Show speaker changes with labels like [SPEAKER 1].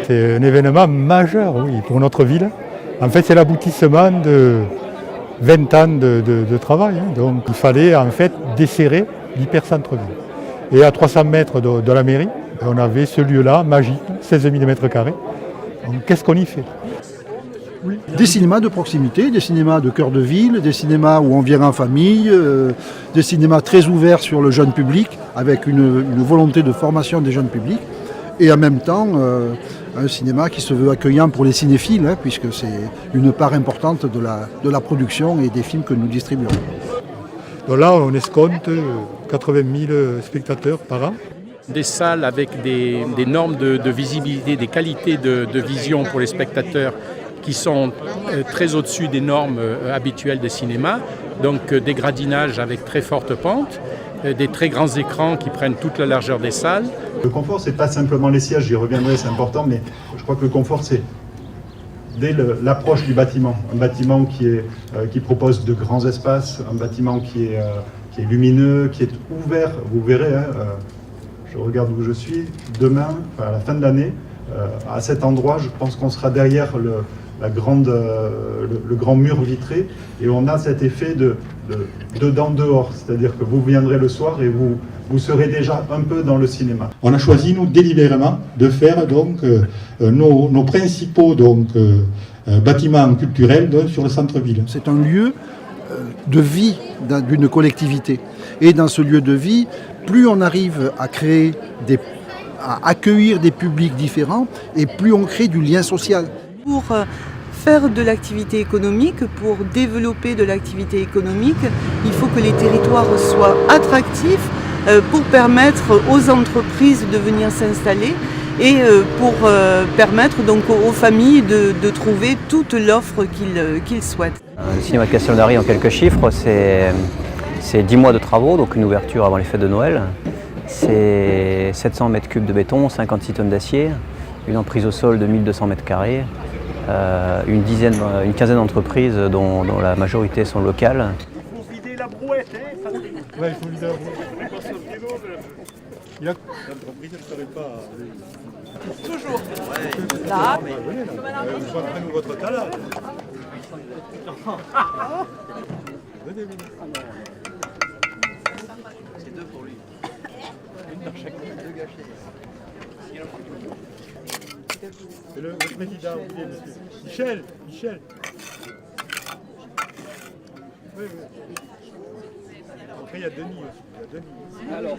[SPEAKER 1] C'est un événement majeur, oui, pour notre ville. En fait, c'est l'aboutissement de 20 ans de travail. Donc, il fallait en fait desserrer l'hypercentre-ville. Et à 300 mètres de la mairie, on avait ce lieu-là, magique, 16 000 m². Donc, qu'est-ce qu'on y fait?
[SPEAKER 2] Des cinémas de proximité, des cinémas de cœur de ville, des cinémas où on vient en famille, des cinémas très ouverts sur le jeune public, avec une volonté de formation des jeunes publics, et en même temps un cinéma qui se veut accueillant pour les cinéphiles, puisque c'est une part importante de la production et des films que nous distribuons.
[SPEAKER 1] Donc là, on escompte 80 000 spectateurs par an.
[SPEAKER 3] Des salles avec des normes de visibilité, des qualités de vision pour les spectateurs qui sont très au-dessus des normes habituelles des cinémas, donc des gradinages avec très forte pente, des très grands écrans qui prennent toute la largeur des salles.
[SPEAKER 4] Le confort, c'est pas simplement les sièges, j'y reviendrai, c'est important, mais je crois que le confort, c'est dès l'approche du bâtiment. Un bâtiment qui propose de grands espaces, un bâtiment qui est lumineux, qui est ouvert. Vous verrez, je regarde où je suis, demain, à la fin de l'année, à cet endroit, je pense qu'on sera derrière le grand mur vitré, et on a cet effet de dedans-dehors, c'est-à-dire que vous viendrez le soir et vous serez déjà un peu dans le cinéma. On a choisi, nous, délibérément, de faire donc nos principaux bâtiments culturels sur le centre-ville.
[SPEAKER 2] C'est un lieu de vie d'une collectivité. Et dans ce lieu de vie, plus on arrive à créer à accueillir des publics différents, et plus on crée du lien social.
[SPEAKER 5] Pour faire de l'activité économique, pour développer de l'activité économique, il faut que les territoires soient attractifs pour permettre aux entreprises de venir s'installer et pour permettre donc aux familles de trouver toute l'offre qu'ils souhaitent.
[SPEAKER 6] Le cinéma de Castelnaudary, en quelques chiffres, c'est 10 mois de travaux, donc une ouverture avant les fêtes de Noël. C'est 700 m³ de béton, 56 tonnes d'acier, une emprise au sol de 1200 m², une quinzaine d'entreprises dont la majorité sont locales.
[SPEAKER 7] Il faut vider la brouette, hein.
[SPEAKER 1] Ouais, il faut vider la brouette. L'entreprise ne serait pas...
[SPEAKER 5] Toujours. Là.
[SPEAKER 1] Montrez-nous votre talent.
[SPEAKER 6] C'est deux pour lui. Une dans chaque main. Deux gâchés.
[SPEAKER 1] Le président, Michel. Oui. Après, il y a Denis aussi. Alors.